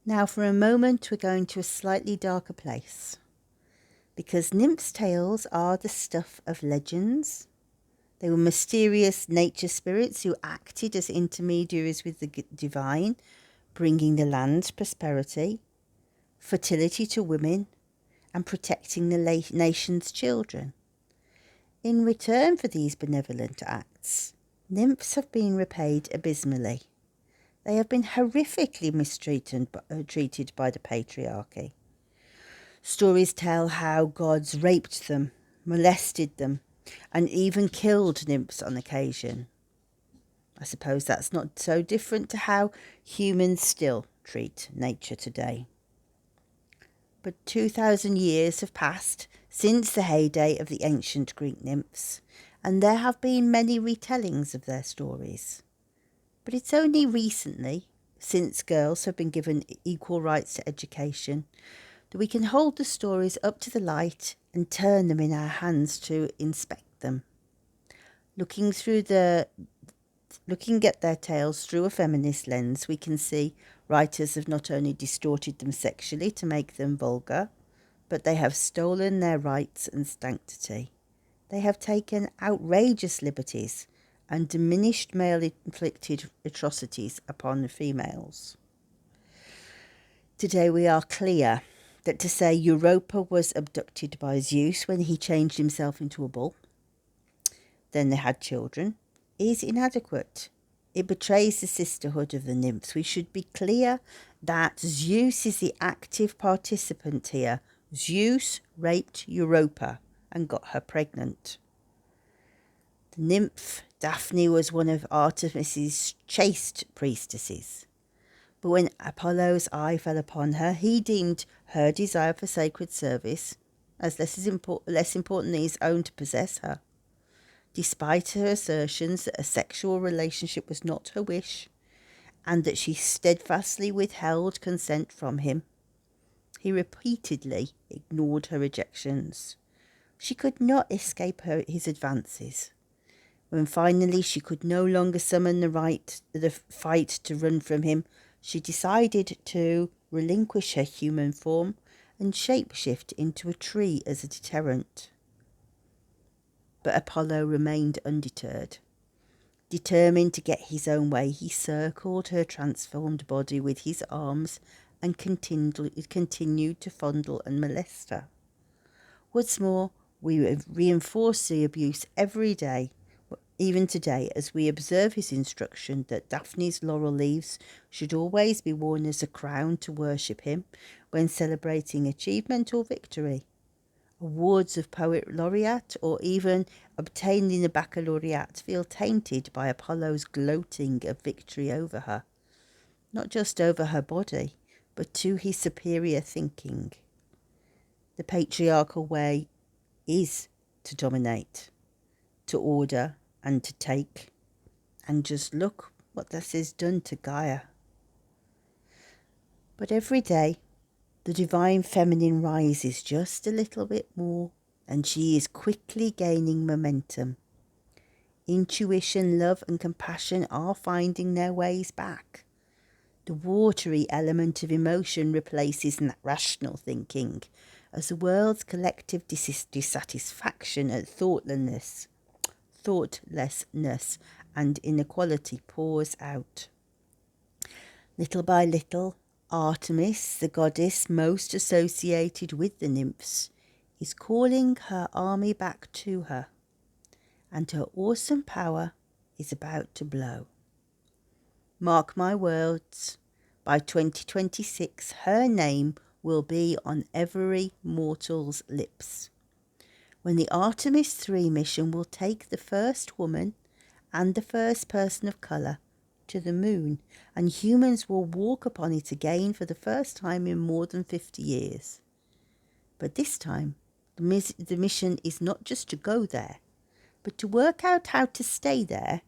Now for a moment we're going to a slightly darker place, because nymphs' tales are the stuff of legends. They were mysterious nature spirits who acted as intermediaries with the divine, bringing the land's prosperity, fertility to women, and protecting the nation's children. In return for these benevolent acts, nymphs have been repaid abysmally. They have been horrifically mistreated treated by the patriarchy. Stories tell how gods raped them, molested them, and even killed nymphs on occasion. I suppose that's not so different to how humans still treat nature today. But 2,000 years have passed since the heyday of the ancient Greek nymphs, and there have been many retellings of their stories. But it's only recently, since girls have been given equal rights to education, that we can hold the stories up to the light and turn them in our hands to inspect them. Looking at their tales through a feminist lens, we can see writers have not only distorted them sexually to make them vulgar, but they have stolen their rights and sanctity. They have taken outrageous liberties and diminished male-inflicted atrocities upon the females. Today we are clear that to say Europa was abducted by Zeus when he changed himself into a bull, then they had children, is inadequate. It betrays the sisterhood of the nymphs. We should be clear that Zeus is the active participant here. Zeus raped Europa and got her pregnant. The nymph Daphne was one of Artemis's chaste priestesses. But when Apollo's eye fell upon her, he deemed her desire for sacred service as less important than his own to possess her. Despite her assertions that a sexual relationship was not her wish, and that she steadfastly withheld consent from him, he repeatedly ignored her rejections. She could not escape his advances. When finally she could no longer summon the fight to run from him, she decided to relinquish her human form and shapeshift into a tree as a deterrent. But Apollo remained undeterred. Determined to get his own way, he circled her transformed body with his arms and continued to fondle and molest her. What's more, we reinforce the abuse every day, even today, as we observe his instruction that Daphne's laurel leaves should always be worn as a crown to worship him when celebrating achievement or victory. Awards of poet laureate or even obtaining a baccalaureate feel tainted by Apollo's gloating of victory over her, not just over her body, but to his superior thinking. The patriarchal way is to dominate, to order, and to take. And just look what this has done to Gaia. But every day, the divine feminine rises just a little bit more, and she is quickly gaining momentum. Intuition, love, and compassion are finding their ways back. The watery element of emotion replaces rational thinking, as the world's collective dissatisfaction at thoughtlessness and inequality pours out. Little by little, Artemis, the goddess most associated with the nymphs, is calling her army back to her, and her awesome power is about to blow. Mark my words, by 2026 her name will be on every mortal's lips, when the Artemis 3 mission will take the first woman and the first person of colour to the moon, and humans will walk upon it again for the first time in more than 50 years. But this time, the mission is not just to go there, but to work out how to stay there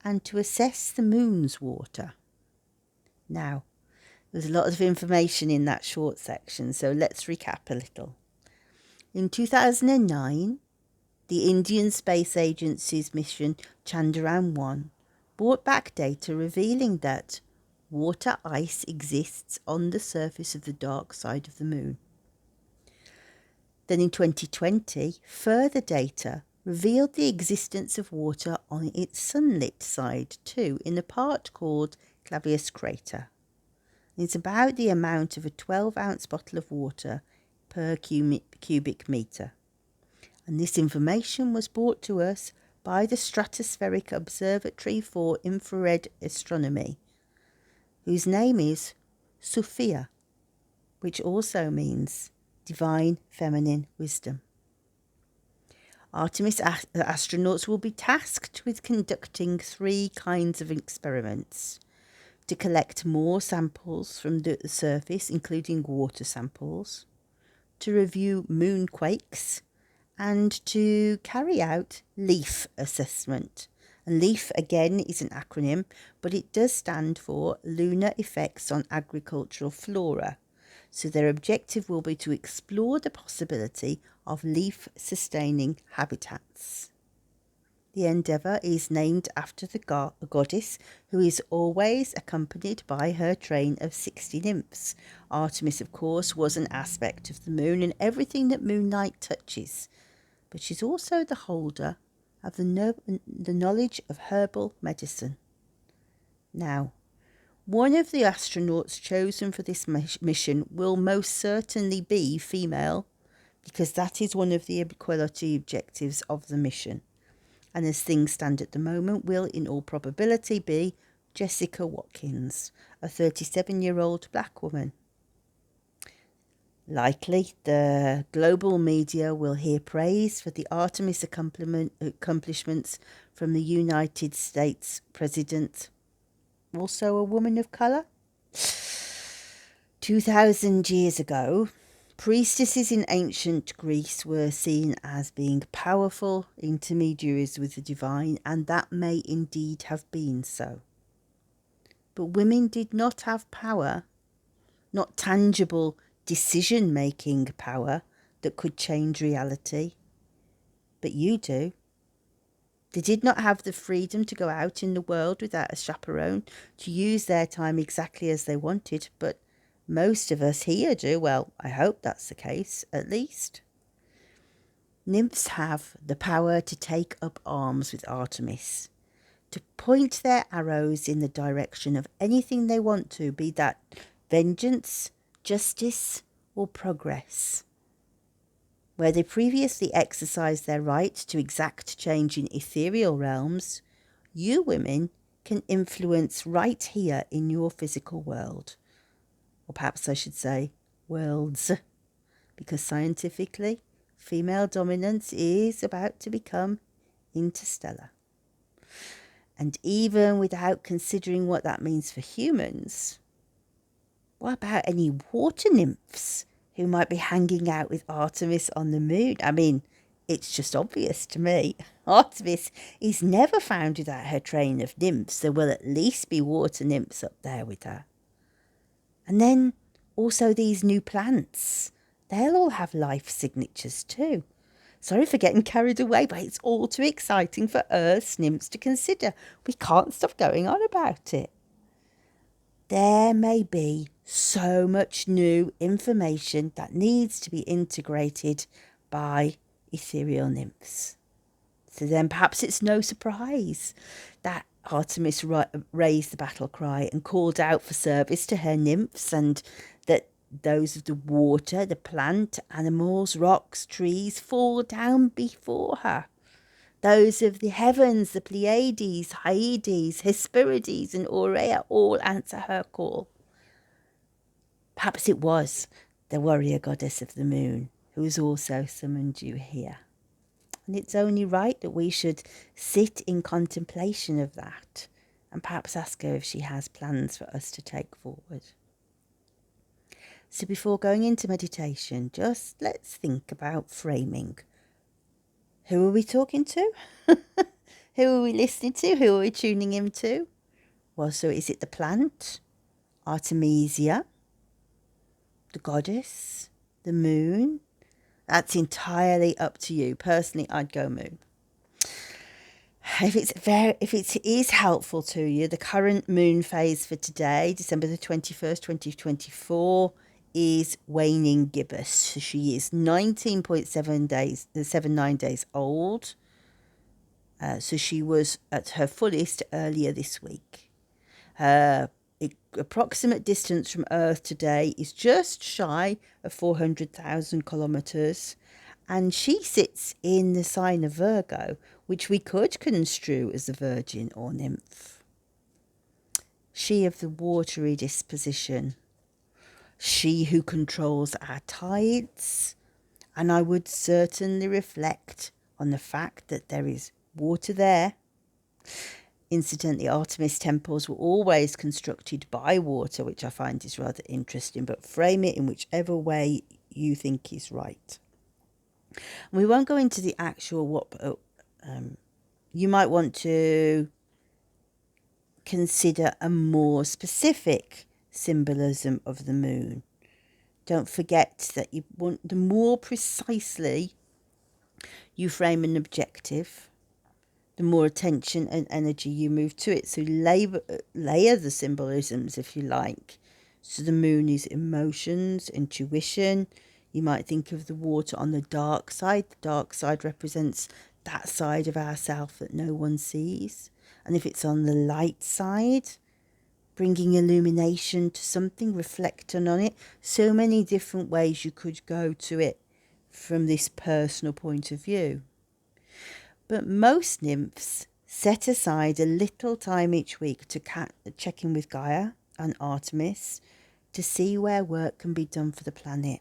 and to assess the moon's water. Now, there's a lot of information in that short section, so let's recap a little. In 2009, the Indian Space Agency's mission Chandrayaan-1 brought back data revealing that water ice exists on the surface of the dark side of the moon. Then in 2020, further data revealed the existence of water on its sunlit side too, in a part called Clavius Crater. It's about the amount of a 12-ounce bottle of water per cubic metre. And this information was brought to us by the Stratospheric Observatory for Infrared Astronomy, whose name is Sophia, which also means divine feminine wisdom. Artemis astronauts will be tasked with conducting 3 kinds of experiments: to collect more samples from the surface, including water samples, to review moonquakes, and to carry out LEAF assessment. And LEAF, again, is an acronym, but it does stand for Lunar Effects on Agricultural Flora. So their objective will be to explore the possibility of leaf-sustaining habitats. The endeavour is named after the goddess, who is always accompanied by her train of 60 nymphs. Artemis, of course, was an aspect of the moon and everything that moonlight touches, but she's also the holder of the knowledge of herbal medicine. Now, one of the astronauts chosen for this mission will most certainly be female, because that is one of the equality objectives of the mission. And as things stand at the moment, will in all probability be Jessica Watkins, a 37-year-old black woman. Likely, the global media will hear praise for the Artemis accomplishments from the United States President, also a woman of colour. 2,000 years ago, priestesses in ancient Greece were seen as being powerful intermediaries with the divine, and that may indeed have been so. But women did not have power, not tangible decision-making power that could change reality. But you do. They did not have the freedom to go out in the world without a chaperone, to use their time exactly as they wanted, but most of us here do. Well, I hope that's the case, at least. Nymphs have the power to take up arms with Artemis, to point their arrows in the direction of anything they want to, be that vengeance, justice, or progress. Where they previously exercised their right to exact change in ethereal realms, you women can influence right here in your physical world. Or perhaps I should say worlds, because scientifically, female dominance is about to become interstellar. And even without considering what that means for humans, what about any water nymphs who might be hanging out with Artemis on the moon? I mean, it's just obvious to me. Artemis is never found without her train of nymphs. There will at least be water nymphs up there with her. And then also these new plants. They'll all have life signatures too. Sorry for getting carried away, but it's all too exciting for Earth's nymphs to consider. We can't stop going on about it. There may be so much new information that needs to be integrated by ethereal nymphs. So then perhaps it's no surprise that Artemis raised the battle cry and called out for service to her nymphs, and that those of the water, the plant, animals, rocks, trees fall down before her. Those of the heavens, the Pleiades, Hyades, Hesperides, and Aurea all answer her call. Perhaps it was the warrior goddess of the moon who has also summoned you here. And it's only right that we should sit in contemplation of that and perhaps ask her if she has plans for us to take forward. So before going into meditation, just let's think about framing. Who are we talking to? Who are we listening to? Who are we tuning into? Well, so is it the plant, Artemisia, the goddess, the moon? That's entirely up to you. Personally, I'd go moon. If it is helpful to you, the current moon phase for today, December the 21st, 2024, is waning gibbous. So she is 19.7 days, 79 days old. So she was at her fullest earlier this week. Her approximate distance from Earth today is just shy of 400,000 kilometers, and she sits in the sign of Virgo, which we could construe as a virgin or nymph. She of the watery disposition, she who controls our tides, and I would certainly reflect on the fact that there is water there. Incidentally, Artemis temples were always constructed by water, which I find is rather interesting, but frame it in whichever way you think is right. We won't go into the actual what you might want to consider a more specific symbolism of the moon. Don't forget that you want, the more precisely you frame an objective, the more attention and energy you move to it. So layer the symbolisms, if you like. So the moon is emotions, intuition. You might think of the water on the dark side. The dark side represents that side of ourself that no one sees. And if it's on the light side, bringing illumination to something, reflecting on it. So many different ways you could go to it from this personal point of view. But most nymphs set aside a little time each week to check in with Gaia and Artemis to see where work can be done for the planet.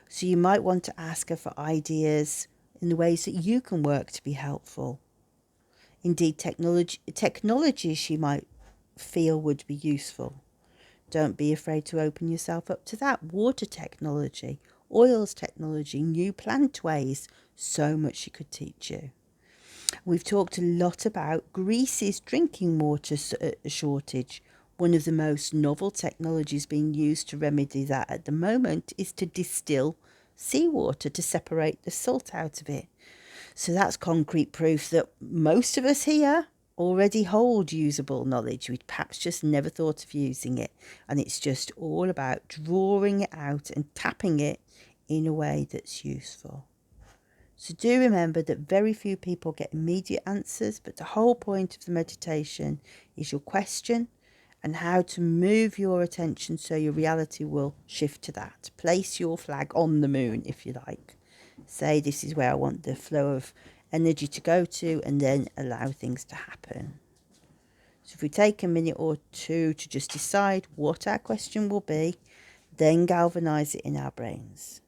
So you might want to ask her for ideas in the ways that you can work to be helpful. Indeed, technology she might feel would be useful. Don't be afraid to open yourself up to that. Water technology, oils technology, new plant ways, so much she could teach you. We've talked a lot about Greece's drinking water shortage. One of the most novel technologies being used to remedy that at the moment is to distill seawater to separate the salt out of it. So that's concrete proof that most of us here already hold usable knowledge. We'd perhaps just never thought of using it. And it's just all about drawing it out and tapping it in a way that's useful. So do remember that very few people get immediate answers, but the whole point of the meditation is your question and how to move your attention so your reality will shift to that. Place your flag on the moon, if you like. Say, this is where I want the flow of energy to go to, and then allow things to happen. So if we take a minute or two to just decide what our question will be, then galvanize it in our brains.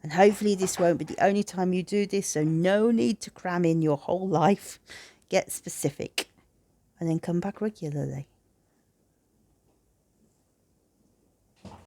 And hopefully this won't be the only time you do this, so no need to cram in your whole life. Get specific and then come back regularly.